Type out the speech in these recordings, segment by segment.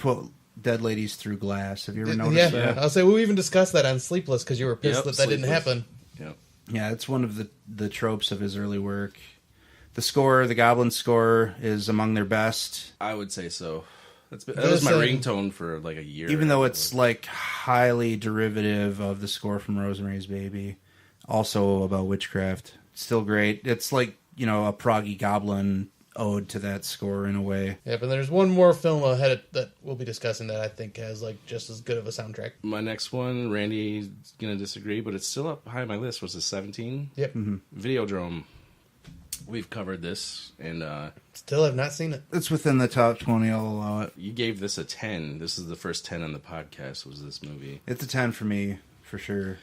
put dead ladies through glass. Have you ever noticed that? I'll say we even discussed that on Sleepless because you were pissed that Sleepless. didn't happen. Yep. Yeah, it's one of the tropes of his early work. The score, the Goblin score, is among their best. I would say so. That was my ringtone for like a year. Even though it's like highly derivative of the score from Rosemary's Baby, also about witchcraft. Still great. It's like, a proggy goblin ode to that score in a way. Yeah, but there's one more film ahead that we'll be discussing that I think has like just as good of a soundtrack. My next one, Randy's gonna disagree, but it's still up high on my list. Was it 17? Yep. Mm-hmm. Videodrome. We've covered this, and still have not seen it. It's within the top 20. I'll allow it. You gave this a 10. This is the first 10 on the podcast. Was this movie? It's a 10 for me, for sure.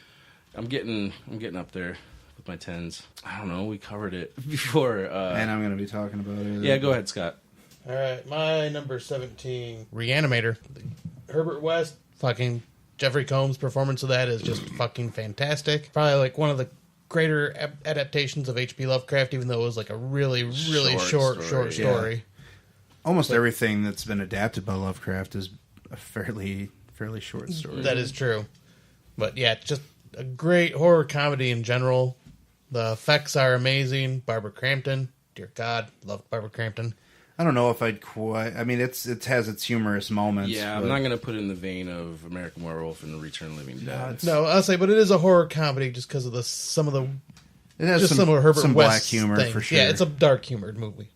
I'm getting up there with my 10s. I don't know. We covered it before. And I'm going to be talking about it. Yeah, go ahead, Scott. All right, my number 17, Reanimator. Herbert West, fucking Jeffrey Combs' performance of that is just fucking fantastic. Probably like one of the greater adaptations of H.P. Lovecraft, even though it was like a really, really short story. Yeah. Almost everything that's been adapted by Lovecraft is a fairly short story. That is true. But yeah, it's just a great horror comedy in general. The effects are amazing. Barbara Crampton, dear God, love Barbara Crampton. I don't know if I'd quite... I mean, it has its humorous moments. Yeah, I'm not going to put it in the vein of American Werewolf and Return of the Living Dead. No, I'll say, but it is a horror comedy just because of some of it has some of Herbert some West's black humor things. for sure. Yeah, it's a dark humored movie.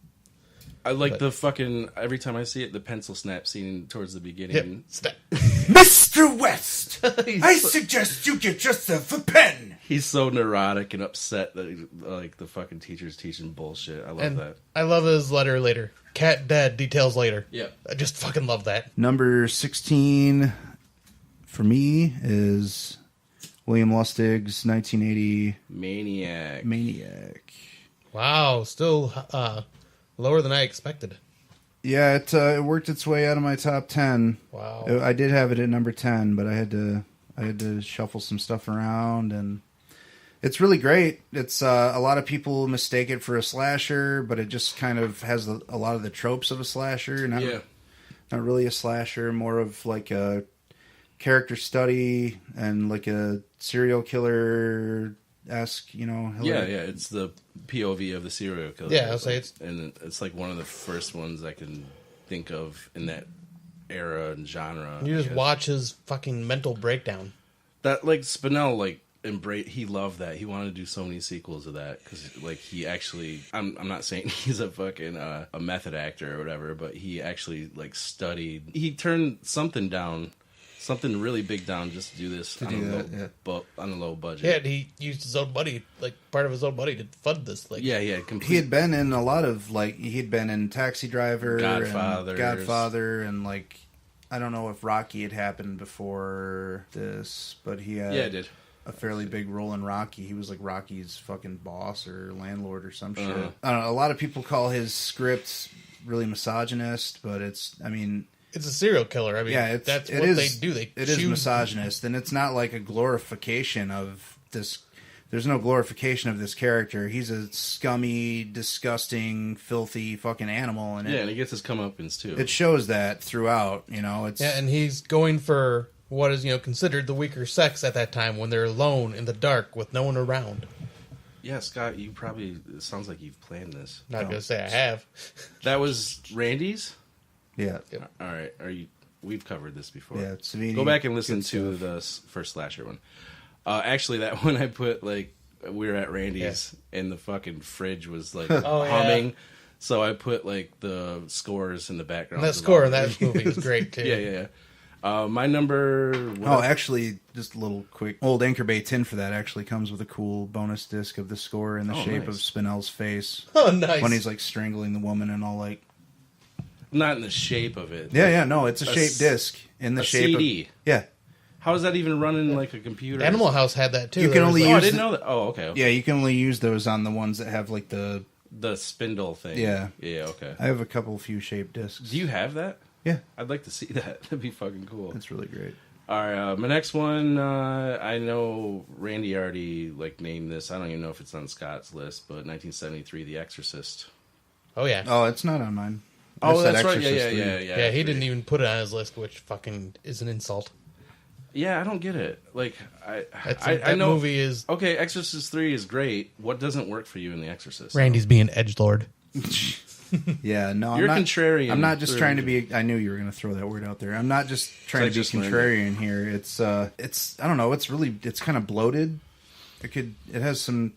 I like the fucking... Every time I see it, the pencil snap scene towards the beginning. Yep. Snap. Mr. West, I suggest you get yourself a pen. He's so neurotic and upset that like the fucking teacher's teaching bullshit. I love that. I love his letter later. Cat dead, details later. Yeah. I just fucking love that. Number 16 for me is William Lustig's 1980 Maniac. Wow, still lower than I expected. Yeah, it worked its way out of my top 10. Wow. I did have it at number 10, but I had to shuffle some stuff around, and it's really great. It's a lot of people mistake it for a slasher, but it just kind of has a lot of the tropes of a slasher. Not really a slasher, more of like a character study and like a serial killer-esque, Yeah, it's the POV of the serial killer. Yeah, I'll say it's like one of the first ones I can think of in that era and genre. You just watch his fucking mental breakdown. That like Spinell he loved that. He wanted to do so many sequels of that because like he actually I'm not saying he's a fucking a method actor or whatever, but he actually like studied. He turned something really big down just to do this on a low budget. Yeah, and he used his own money, like part of his own money, to fund this. Like, he had been in a lot of he'd been in Taxi Driver, Godfather, and like I don't know if Rocky had happened before this, but he had it did. A fairly big role in Rocky. He was like Rocky's fucking boss or landlord or some shit. I don't know. A lot of people call his scripts really misogynist, but it's a serial killer. I mean, that's what they do. It is misogynist, and it's not like a glorification of this. There's no glorification of this character. He's a scummy, disgusting, filthy fucking animal, and and he gets his comeuppance too. It shows that throughout. And he's going for what is considered the weaker sex at that time when they're alone in the dark with no one around. Yeah, Scott, it sounds like you've planned this. Not gonna say I have. That was Randy's? Yeah. Yep. All right. We've covered this before. Yeah, Savini, go back and listen to the first slasher one. Actually, that one I put we were at Randy's and the fucking fridge was like humming. Yeah. So I put like the scores in the background. And that score in that movie is great too. Yeah. My number... actually, just a little quick. Old Anchor Bay tin for that actually comes with a cool bonus disc of the score in the shape of Spinell's face. Oh, nice. When he's like strangling the woman and all like... Not in the shape of it. Yeah, no, it's a shaped disc in the shape CD. of... Yeah. How does that even run in like a computer? Animal House had that too. You can only use I didn't know that. Oh, okay. Yeah, you can only use those on the ones that have like the spindle thing. Yeah. Yeah, okay. I have a few shaped discs. Do you have that? Yeah. I'd like to see that. That'd be fucking cool. That's really great. All right, my next one, I know Randy already named this. I don't even know if it's on Scott's list, but 1973, The Exorcist. Oh, yeah. Oh, it's not on mine. I Oh, said that's right. Exorcist 3. Yeah, he didn't even put it on his list, which fucking is an insult. Yeah, I don't get it. Like, I That know movie is... Okay, Exorcist 3 is great. What doesn't work for you in The Exorcist? Randy's being edgelord. Yeah, no, You're I'm not, contrarian. I'm not just trying to be. I knew you were going to throw that word out there. I'm not just trying to be contrarian here. It's I don't know. It's kind of bloated. It has some.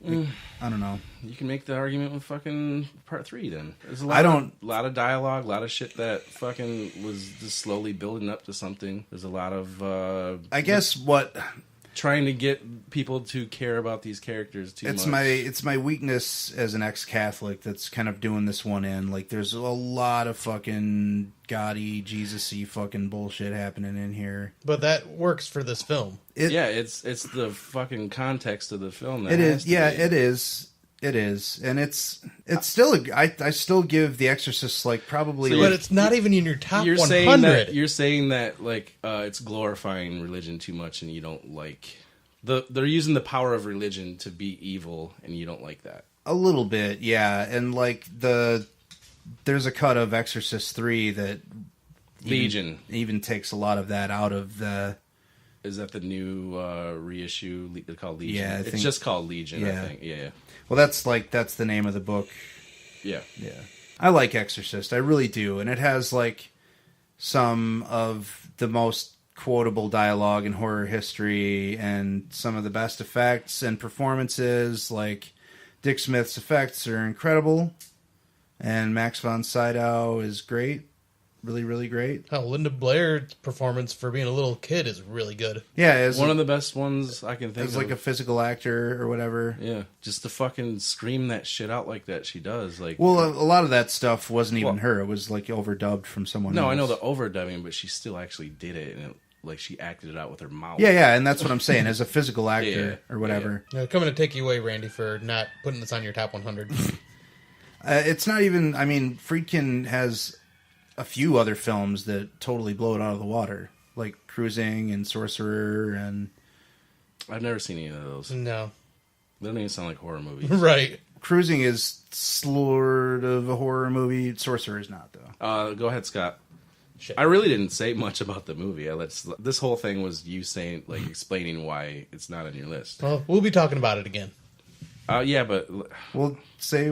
I don't know. You can make the argument with fucking part 3 then. There's a lot of dialogue, a lot of shit that fucking was just slowly building up to something. There's a lot of I guess what trying to get people to care about these characters too much. It's my weakness as an ex-Catholic that's kind of doing this one in. Like, there's a lot of fucking gaudy, Jesus-y fucking bullshit happening in here. But that works for this film. It's the fucking context of the film. It is. Yeah, it is. It is, and it's still. I still give The Exorcist like probably. But it's not even in your top 100. You're saying that like it's glorifying religion too much, and you don't like they're using the power of religion to be evil, and you don't like that. A little bit, yeah, and like there's a cut of Exorcist 3 that Legion even takes a lot of that out of the. Is that the new reissue? They're called Legion. Yeah, it's just called Legion. Yeah. I think. Yeah. Well, that's the name of the book. Yeah. Yeah. I like Exorcist. I really do. And it has like some of the most quotable dialogue in horror history and some of the best effects and performances. Like Dick Smith's effects are incredible. And Max von Sydow is great. Really, really great. Oh, Linda Blair's performance for being a little kid is really good. Yeah, one of the best ones I can think of. As like a physical actor or whatever. Yeah, just to fucking scream that shit out like that she does. Like, well, a lot of that stuff wasn't even her. It was like overdubbed from someone else. No, I know the overdubbing, but she still actually did it, and like she acted it out with her mouth. Yeah, and that's what I'm saying. As a physical actor or whatever. Yeah. Coming to take you away, Randy, for not putting this on your top 100. It's not even. I mean, Friedkin has a few other films that totally blow it out of the water, like Cruising and Sorcerer, and I've never seen any of those. No, they don't even sound like horror movies. Right? Cruising is sort of a horror movie. Sorcerer is not, though. Go ahead, Scott. Shit. I really didn't say much about the movie. This whole thing was you saying, like, explaining why it's not on your list. Well, we'll be talking about it again. Yeah, but we'll say.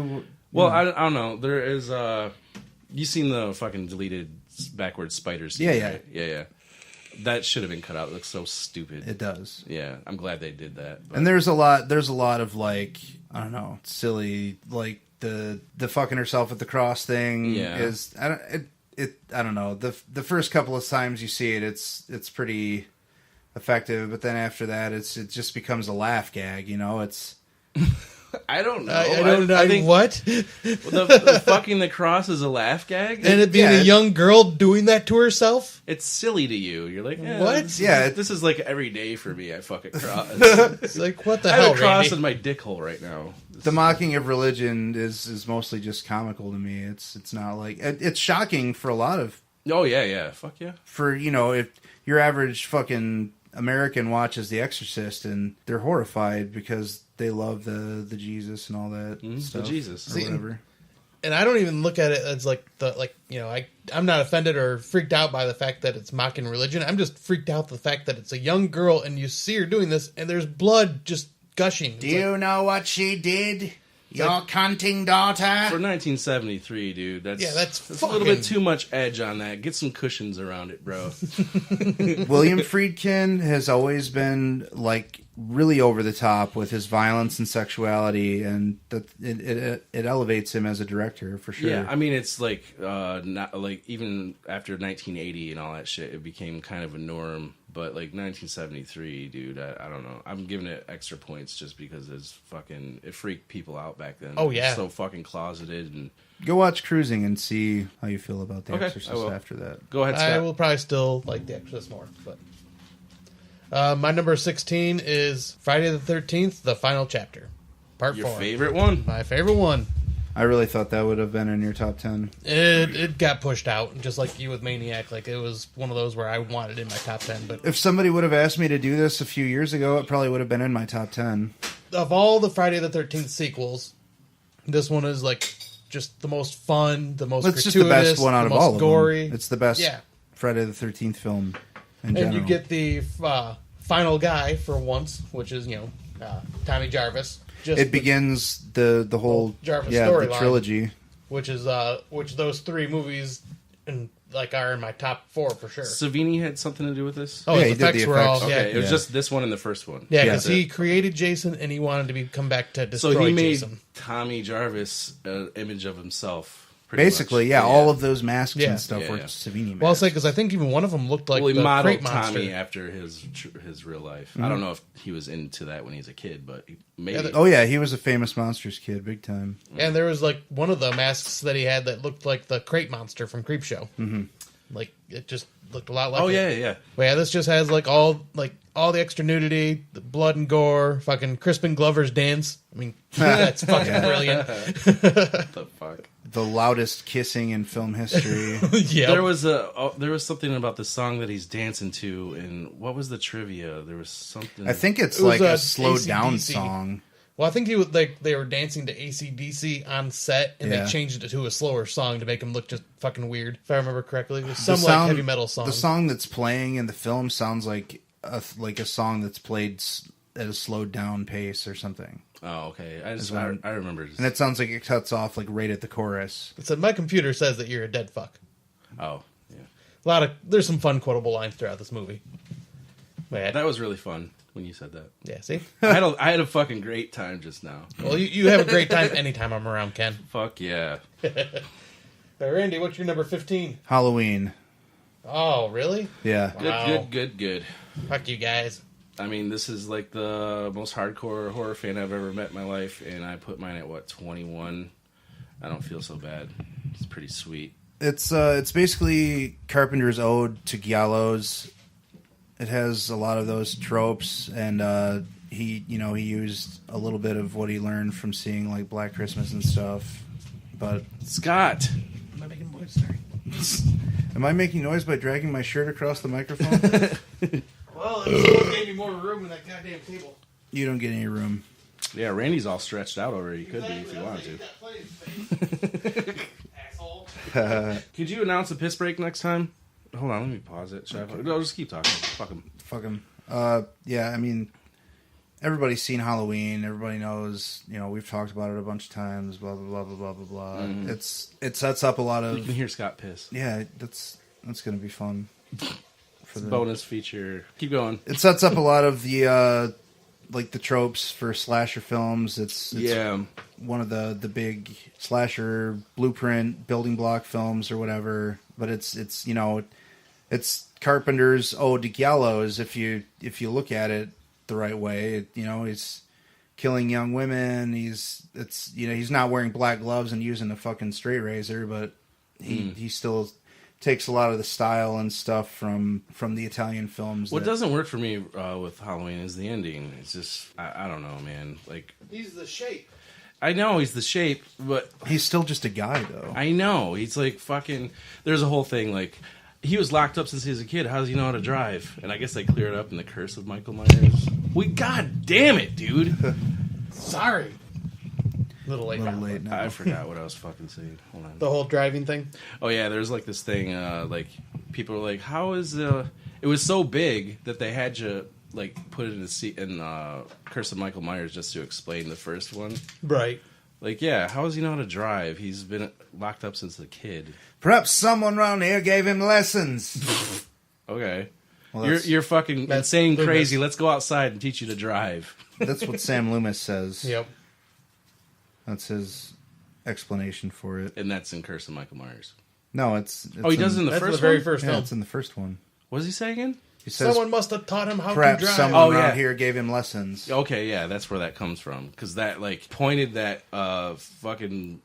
Well, I don't know. There is. You seen the fucking deleted backwards spider scene? Yeah. Right? Yeah. That should have been cut out. It looks so stupid. It does. Yeah, I'm glad they did that. But. And there's a lot of like, I don't know, silly, like the fucking herself at the cross thing. Yeah. Is I don't know. The first couple of times you see it, it's pretty effective, but then after that, it just becomes a laugh gag. You know, it's. I don't know. I don't know. I think what? The fucking the cross is a laugh gag? And it being a young girl doing that to herself? It's silly to you. You're like, what? This is like every day for me. I fuck a cross. It's like, what the hell, I have a cross Randy? in my dick hole right now. The mocking of religion is mostly just comical to me. It's not like... It's shocking for a lot of... Oh, yeah. Fuck yeah. For, if your average fucking American watches The Exorcist and they're horrified because... They love the Jesus and all that stuff. The Jesus. Or whatever. And I don't even look at it as I'm not offended or freaked out by the fact that it's mocking religion. I'm just freaked out the fact that it's a young girl and you see her doing this and there's blood just gushing. Do you know what she did? Your cunting daughter? For 1973, dude. That's a little bit too much edge on that. Get some cushions around it, bro. William Friedkin has always been like really over the top with his violence and sexuality, and that it elevates him as a director for sure. Yeah, I mean it's like not like even after 1980 and all that shit, it became kind of a norm. But like 1973, dude, I don't know. I'm giving it extra points just because it freaked people out back then. Oh yeah, so fucking closeted. And go watch Cruising and see how you feel about The Exorcist after that. Go ahead, Scott. I will probably still like The Exorcist more, but my number 16 is Friday the 13th, the final chapter, part 4. Your favorite one? My favorite one. I really thought that would have been in your top 10. It got pushed out, just like you with Maniac. Like, it was one of those where I wanted it in my top 10. But if somebody would have asked me to do this a few years ago, it probably would have been in my top 10. Of all the Friday the 13th sequels, this one is, like, just the most fun, the most It's gratuitous, just the best one out the of most all of gory. them. It's the best Yeah. Friday the 13th film in And general. you get the final guy for once, which is, Tommy Jarvis. Just it begins the whole Jarvis the storyline. trilogy. which is which those three movies are in my top 4 for sure. Savini had something to do with this? Oh, Yeah, his he did the effects were all effects. Okay, it was Yeah. just this one and the first one. yeah, Yeah. because he created Jason and he wanted to come back to destroy So he made Jason. Tommy Jarvis an image of himself. Pretty Basically, much. yeah, all of those masks Yeah. and stuff were Yeah. Savini masks. Well, I'll say because I think even one of them looked like Well, he the modeled Crate Monster. Tommy after his real life. Mm-hmm. I don't know if he was into that when he was a kid, but maybe. Yeah, Oh yeah, he was a famous Monsters kid, big time. And there was like one of the masks that he had that looked like the Crate Monster from Creepshow. Mm-hmm. Like it just looked a lot like. Oh it. yeah. But yeah, this just has like all the extra nudity, the blood and gore, fucking Crispin Glover's dance. I mean, that's fucking brilliant. What the fuck? The loudest kissing in film history. Yeah, There was something about the song that he's dancing to, and what was the trivia? There was something. I think it's It was, like a slowed down AC/DC. song. Well, I think he was like they were dancing to AC/DC on set, and Yeah. they changed it to a slower song to make him look just fucking weird. If I remember correctly, it was The some sound- like heavy metal song. The song that's playing in the film sounds like a song that's played at a slowed down pace or something. Oh, okay. I when- remember. And it sounds like it cuts off like right at the chorus. It said my computer says that you're a dead fuck. Oh, yeah. There's some fun quotable lines throughout this movie. But, That was really fun when you said that. yeah, see. I had a fucking great time just now. Well, you have a great time anytime I'm around, Ken. Fuck yeah. Randy, what's your number 15? Halloween. Oh, really? Yeah. Wow. Good. Fuck you guys. I mean, this is like the most hardcore horror fan I've ever met in my life, and I put mine at 21. I don't feel so bad. It's pretty sweet. It's basically Carpenter's ode to giallos. It has a lot of those tropes, and he used a little bit of what he learned from seeing like Black Christmas and stuff. But Scott, Am I making noise? Sorry. am I making noise by dragging my shirt across the microphone? Well, it gave me more room in that goddamn table. You don't get any room. yeah, Randy's all stretched out already. He could be if he wanted to. Asshole. Could you announce a piss break next time? Hold on, let me pause it. Should I? No, just keep talking. Fuck him. Fuck him. Yeah, I mean, everybody's seen Halloween. Everybody knows. We've talked about it a bunch of times. Blah blah blah blah blah blah blah. Mm-hmm. It sets up a lot You can of. hear Scott piss. Yeah, that's gonna be fun. For the Bonus feature. Keep going. It sets up a lot of the like the tropes for slasher films. It's Yeah. one of the big slasher blueprint building block films or whatever. But it's Carpenter's ode to giallos. If you look at it the right way, he's killing young women. He's not wearing black gloves and using a fucking straight razor, but he still takes a lot of the style and stuff from the Italian films. What doesn't work for me with Halloween is the ending. It's just I don't know, man. Like He's the shape. I know he's the shape, but He's still just a guy, though. I know he's like fucking. There's a whole thing like he was locked up since he was a kid. How does he know how to drive? And I guess they clear it up in the Curse of Michael Myers. God damn it, dude! Sorry. Little late. A little late now. I forgot what I was fucking saying. Hold on. The whole driving thing. Oh yeah, there's like this thing. Like people are like, how is it was so big that they had you like put it in Curse of Michael Myers just to explain the first one. Right. Like, yeah, how does he know how to drive? He's been locked up since a kid. Perhaps someone around here gave him lessons. Okay. Well, You're fucking that's insane Loomis. crazy. Let's go outside and teach you to drive. that's what Sam Loomis says. Yep. That's his explanation for it. And that's in Curse of Michael Myers. No, it's Oh, he does it in the That's first the very one? first yeah, film. it's in the first one. What does he say again? He says Someone must have taught him how to perhaps drive. someone Oh, around yeah. here gave him lessons. Okay, yeah, that's where that comes from. Because that, like, pointed that fucking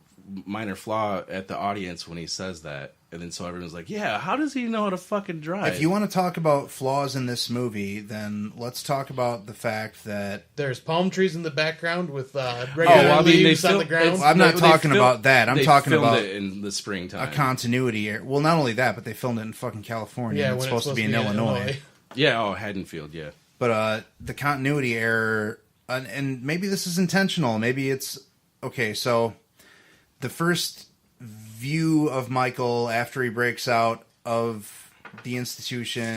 minor flaw at the audience when he says that. And then so everyone's like, yeah, how does he know how to fucking drive? If you want to talk about flaws in this movie, then let's talk about the fact that There's palm trees in the background with regular well, I mean, leaves they on the fil- ground. it's- I'm not they talking fil- about that. I'm they talking filmed about it in the a springtime. continuity error. Well, not only that, but they filmed it in fucking California. Yeah, It's when supposed to be in Illinois. Yeah, oh, Haddonfield, yeah. But the continuity error, and maybe this is intentional. Maybe it's okay. So the first view of Michael after he breaks out of the institution